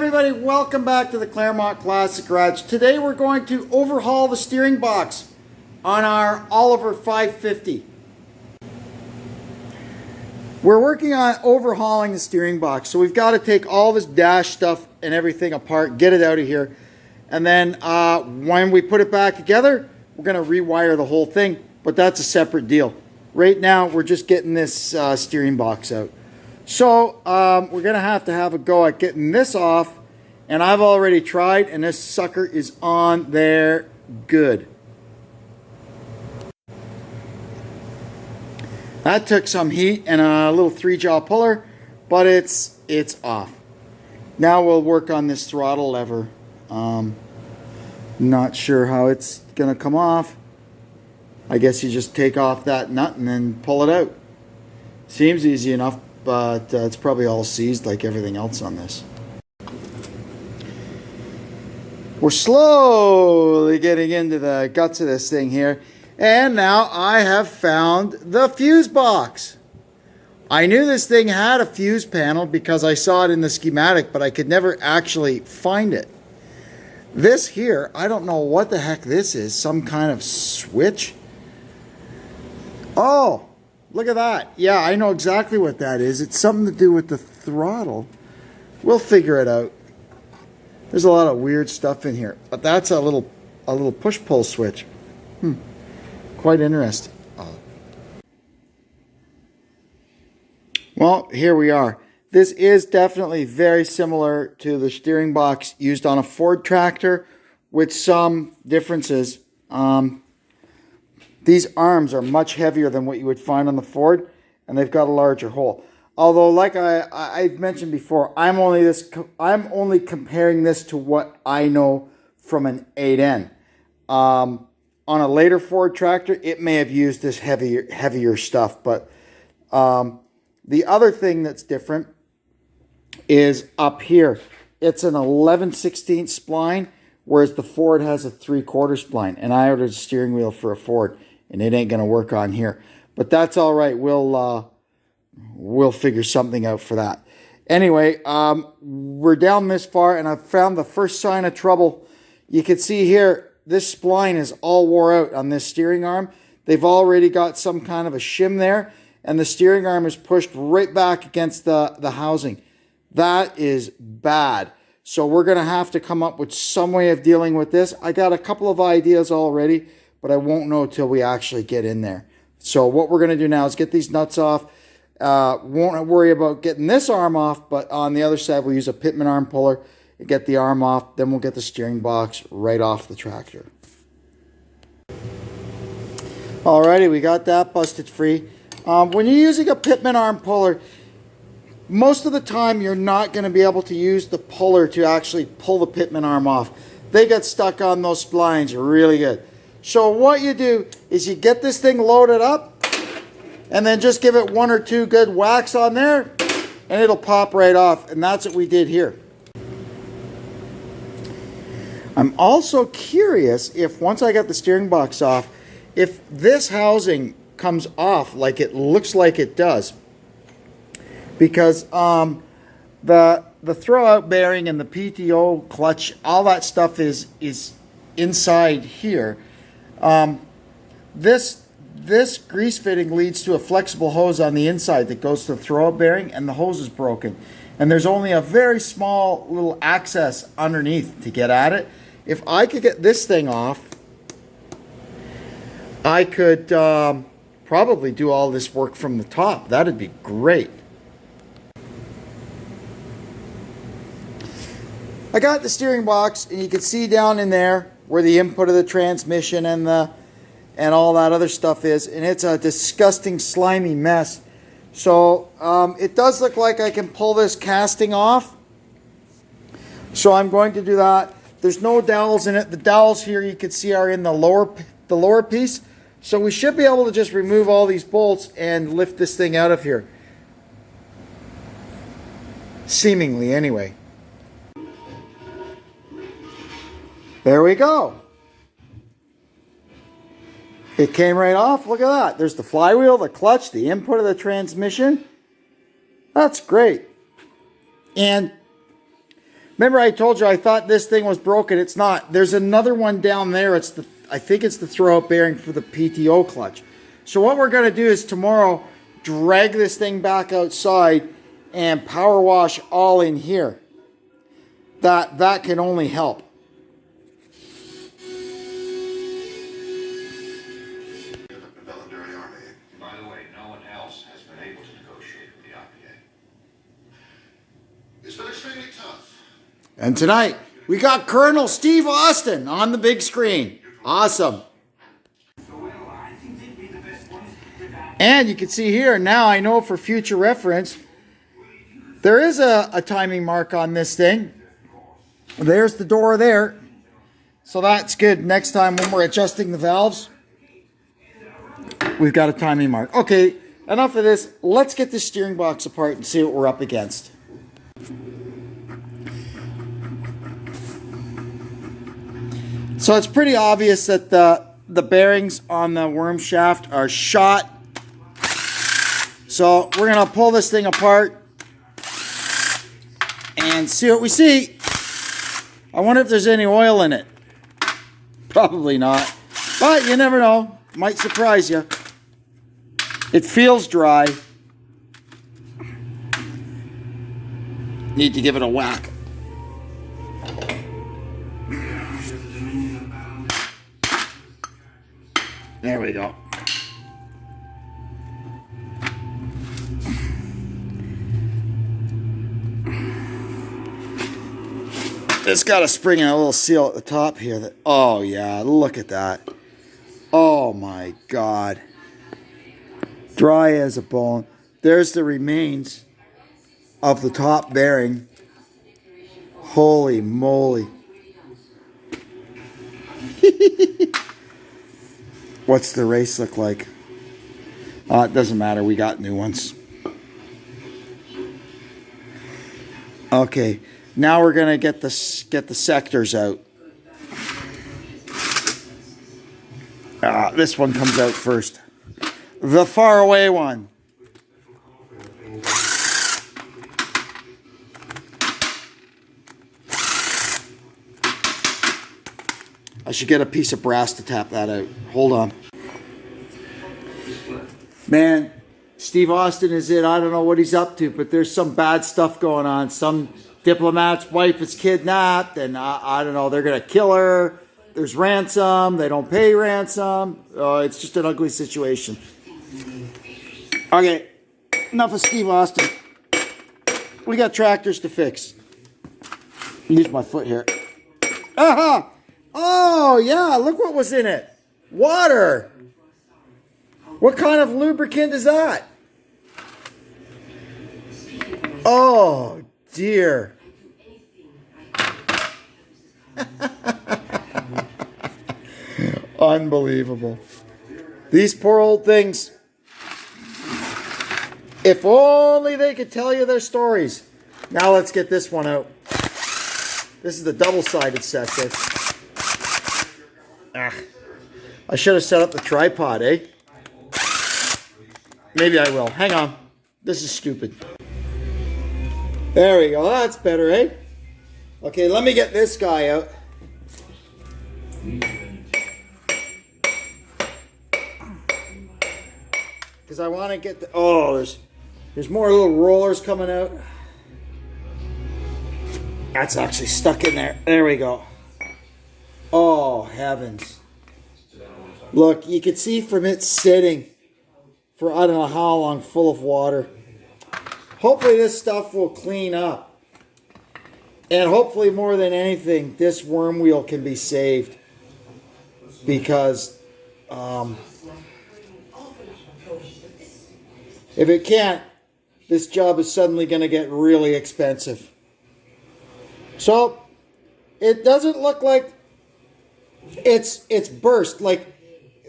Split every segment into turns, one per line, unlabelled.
everybody, welcome back to the Claremont Classic Garage. Today we're going to overhaul the steering box on our Oliver 550. We're working on overhauling the steering box, so we've got to take all this dash stuff and everything apart, get it out of here, and then when we put it back together, we're going to rewire the whole thing, but that's a separate deal. Right now we're just getting this steering box out. So we're going to have a go at getting this off, and I've already tried, and this sucker is on there good. That took some heat and a little 3-jaw puller, but it's off. Now we'll work on this throttle lever. Not sure how it's going to come off. I guess you just take off that nut and then pull it out. Seems easy enough, but it's probably all seized like everything else on this. We're slowly getting into the guts of this thing here, and now I have found the fuse box. I knew this thing had a fuse panel because I saw it in the schematic, but I could never actually find it. This here, I don't know what the heck this is, some kind of switch. Oh, look at that. Yeah, I know exactly what that is. It's something to do with the throttle. We'll figure it out. There's a lot of weird stuff in here, but that's a little push-pull switch. Quite interesting. Well, here we are. This is definitely very similar to the steering box used on a Ford tractor with some differences. These arms are much heavier than what you would find on the Ford, and they've got a larger hole. Although, like I've mentioned before, I'm only comparing this to what I know from an 8N. On a later Ford tractor, it may have used this heavier stuff, but the other thing that's different is up here. It's an 11/16 spline, whereas the Ford has a 3/4 spline, and I ordered a steering wheel for a Ford, and it ain't going to work on here. But that's all right. We'll figure something out for that. Anyway, we're down this far, and I've found the first sign of trouble. You can see here, this spline is all wore out on this steering arm. They've already got some kind of a shim there, and the steering arm is pushed right back against the housing. That is bad. So we're going to have to come up with some way of dealing with this. I got a couple of ideas already, but I won't know till we actually get in there. So what we're going to do now is get these nuts off. Won't worry about getting this arm off, but on the other side we'll use a Pitman arm puller and get the arm off. Then we'll get the steering box right off the tractor. Alrighty, we got that busted free. When you're using a Pitman arm puller, most of the time you're not going to be able to use the puller to actually pull the Pitman arm off. They get stuck on those splines really good. So what you do is you get this thing loaded up and then just give it 1 or 2 good whacks on there and it'll pop right off. And that's what we did here. I'm also curious if once I got the steering box off, if this housing comes off like it looks like it does. Because the throwout bearing and the PTO clutch, all that stuff is inside here. This grease fitting leads to a flexible hose on the inside that goes to the throwout bearing, and the hose is broken. And there's only a very small little access underneath to get at it. If I could get this thing off, I could probably do all this work from the top. That'd be great. I got the steering box, and you can see down in there where the input of the transmission and all that other stuff is, and it's a disgusting slimy mess. So it does look like I can pull this casting off. So I'm going to do that. There's no dowels in it. The dowels here you can see are in the lower piece. So we should be able to just remove all these bolts and lift this thing out of here. Seemingly anyway. There we go. It came right off. Look at that. There's the flywheel, the clutch, the input of the transmission. That's great. And Remember I told you I thought this thing was broken. It's not. There's another one down there. I think it's the throw-out bearing for the PTO clutch. So what we're going to do is tomorrow drag this thing back outside and power wash all in here. That can only help.
By the way, no one else has been able to negotiate with the IPA. It's been extremely tough.
And tonight, we got Colonel Steve Austin on the big screen. Awesome. And you can see here, now I know for future reference, there is a timing mark on this thing. There's the door there. So that's good. Next time when we're adjusting the valves, we've got a timing mark. Okay, enough of this. Let's get this steering box apart and see what we're up against. So it's pretty obvious that the bearings on the worm shaft are shot. So we're going to pull this thing apart and see what we see. I wonder if there's any oil in it. Probably not. But you never know. Might surprise you. It feels dry. Need to give it a whack. There we go. It's got a spring and a little seal at the top here. Oh yeah, look at that. Oh my God. Dry as a bone. There's the remains of the top bearing. Holy moly. What's the race look like? It doesn't matter. We got new ones. Okay. Now we're going to get the sectors out. This one comes out first. The far away one. I should get a piece of brass to tap that out. Hold on. Man, Steve Austin is it. I don't know what he's up to, but there's some bad stuff going on. Some diplomat's wife is kidnapped, and I don't know, they're going to kill her. There's ransom. They don't pay ransom. It's just an ugly situation. Okay, enough of Steve Austin. We got tractors to fix. Use my foot here. Aha! Oh, yeah, look what was in it. Water. What kind of lubricant is that? Oh, dear. Unbelievable. These poor old things. If only they could tell you their stories. Now let's get this one out. This is the double-sided sector. I should have set up the tripod, eh? Maybe I will. Hang on. This is stupid. There we go. That's better, eh? Okay, let me get this guy out. Because I want to get the... Oh, there's more little rollers coming out. That's actually stuck in there. There we go. Oh, heavens. Look, you can see from it sitting for I don't know how long, full of water. Hopefully this stuff will clean up. And hopefully more than anything, this worm wheel can be saved. Because if it can't, this job is suddenly going to get really expensive. So, it doesn't look like it's burst. Like,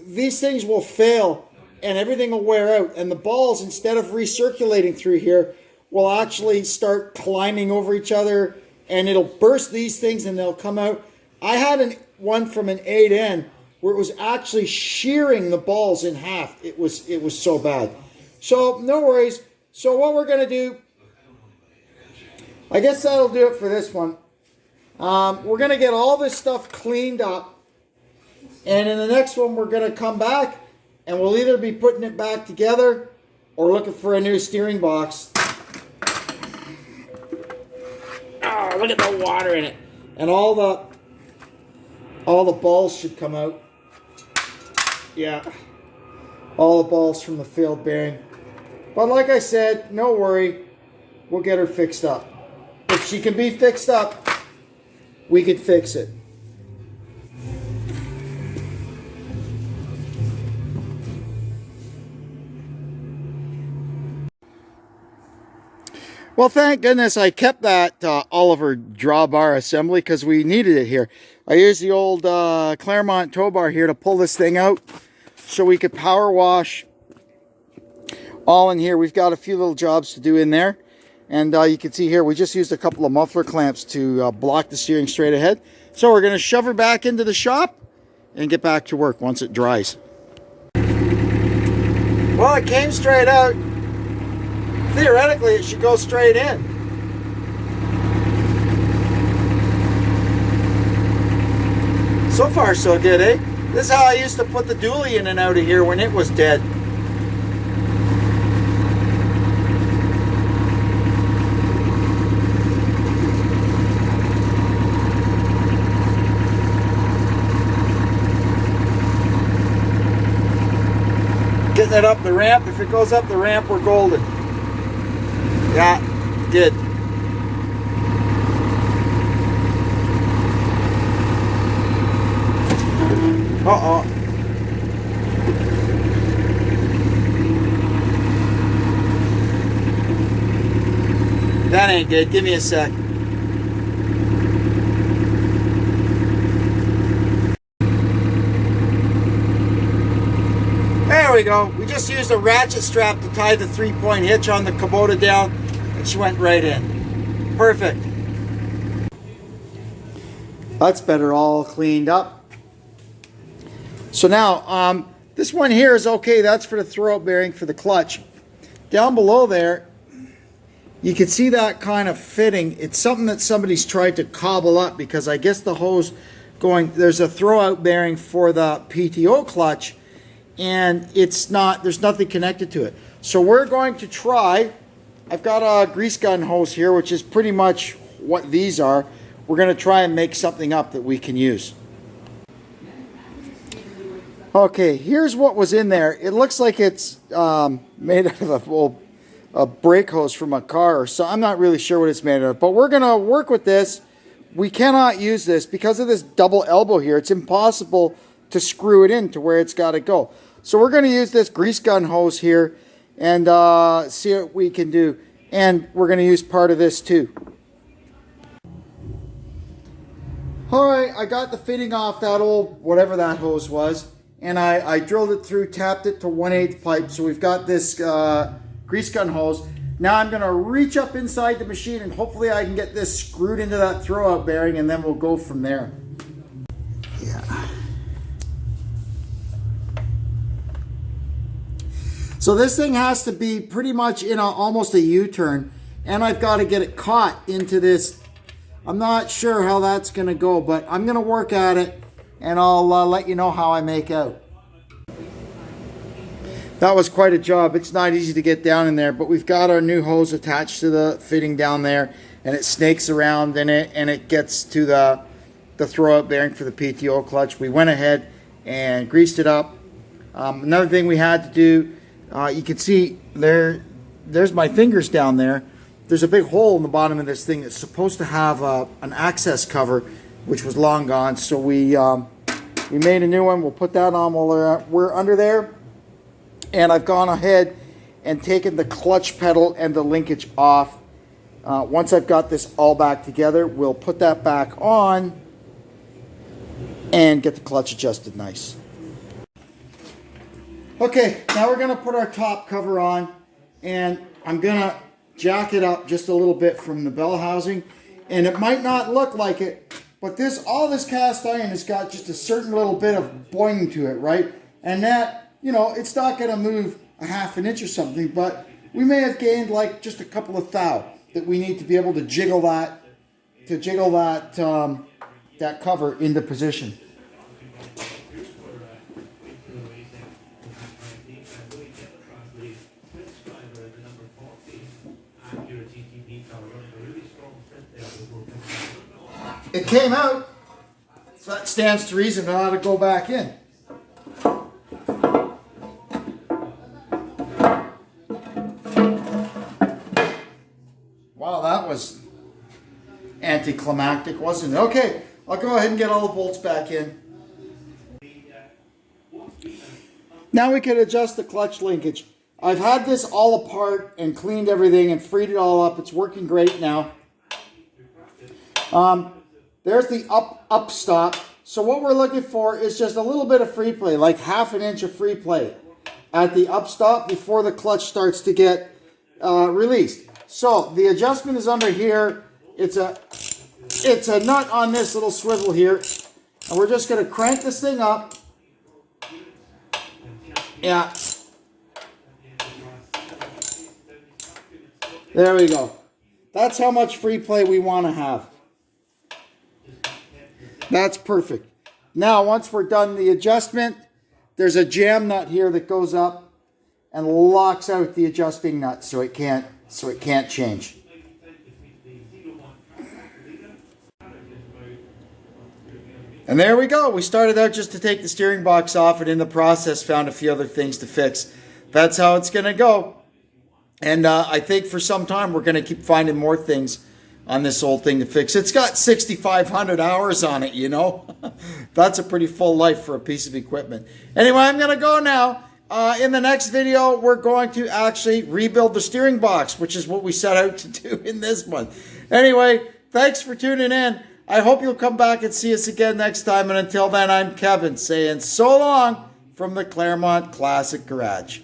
these things will fail and everything will wear out. And the balls, instead of recirculating through here, will actually start climbing over each other. And it'll burst these things and they'll come out. I had one from an 8N where it was actually shearing the balls in half. It was so bad. So, no worries. So what we're going to do, I guess that'll do it for this one. We're going to get all this stuff cleaned up. And in the next one, we're going to come back and we'll either be putting it back together or looking for a new steering box. Oh, look at the water in it. And all the balls should come out. Yeah. All the balls from the failed bearing. But like I said, no worry. We'll get her fixed up. If she can be fixed up, we could fix it. Well, thank goodness I kept that Oliver drawbar assembly because we needed it here. I used the old Claremont tow bar here to pull this thing out so we could power wash all in here. We've got a few little jobs to do in there. And you can see here, we just used a couple of muffler clamps to block the steering straight ahead. So we're going to shove her back into the shop and get back to work once it dries. Well, it came straight out. Theoretically, it should go straight in. So far, so good, eh? This is how I used to put the dually in and out of here when it was dead. Getting it up the ramp. If it goes up the ramp, we're golden. Yeah, good. Uh-oh. That ain't good. Give me a sec. There we go. We just used a ratchet strap to tie the 3-point hitch on the Kubota down, and she went right in. Perfect. That's better, all cleaned up. So now, this one here is okay. That's for the throwout bearing for the clutch. Down below there, you can see that kind of fitting. It's something that somebody's tried to cobble up because I guess the hose going, there's a throwout bearing for the PTO clutch, and it's not, there's nothing connected to it. So we're going to try, I've got a grease gun hose here, which is pretty much what these are. We're going to try and make something up that we can use. Okay, here's what was in there. It looks like it's made out of a brake hose from a car, so I'm not really sure what it's made of. But we're going to work with this. We cannot use this because of this double elbow here. It's impossible to screw it in to where it's got to go. So we're going to use this grease gun hose here and see what we can do. And we're going to use part of this too. Alright, I got the fitting off that old, whatever that hose was. And I drilled it through, tapped it to 1/8 pipe. So we've got this grease gun hose. Now I'm going to reach up inside the machine and hopefully I can get this screwed into that throwout bearing and then we'll go from there. Yeah. So this thing has to be pretty much in almost a U-turn, and I've got to get it caught into this. I'm not sure how that's going to go, but I'm going to work at it and I'll let you know how I make out. That was quite a job. It's not easy to get down in there, but we've got our new hose attached to the fitting down there, and it snakes around in it, and it gets to the throwout bearing for the PTO clutch. We went ahead and greased it up. Another thing we had to do, you can see there's my fingers down there. There's a big hole in the bottom of this thing that's supposed to have an access cover, which was long gone. So we made a new one. We'll put that on while we're under there. And I've gone ahead and taken the clutch pedal and the linkage off. Once I've got this all back together, we'll put that back on and get the clutch adjusted nice. Okay, now we're going to put our top cover on, and I'm going to jack it up just a little bit from the bell housing. And it might not look like it, but all this cast iron has got just a certain little bit of boing to it, right? And that, you know, it's not going to move a ½ an inch or something, but we may have gained like just a couple of thou that we need to be able to jiggle that jiggle that that cover into position. It came out, so that stands to reason I ought to go back in. Wow, that was anticlimactic, wasn't it? Okay, I'll go ahead and get all the bolts back in. Now we can adjust the clutch linkage. I've had this all apart and cleaned everything and freed it all up. It's working great now. There's the up stop. So what we're looking for is just a little bit of free play, like half an inch of free play at the up stop before the clutch starts to get released. So the adjustment is under here. It's a nut on this little swivel here. And we're just going to crank this thing up. Yeah. There we go. That's how much free play we want to have. That's perfect. Now, once we're done the adjustment, there's a jam nut here that goes up and locks out the adjusting nut so it can't change. And there we go. We started out just to take the steering box off, and in the process found a few other things to fix. That's how it's going to go. And I think for some time we're going to keep finding more things on this old thing to fix. It's got 6,500 hours on it, you know. That's a pretty full life for a piece of equipment. Anyway, I'm going to go now. In the next video, we're going to actually rebuild the steering box, which is what we set out to do in this one. Anyway, thanks for tuning in. I hope you'll come back and see us again next time. And until then, I'm Kevin saying so long from the Claremont Classic Garage.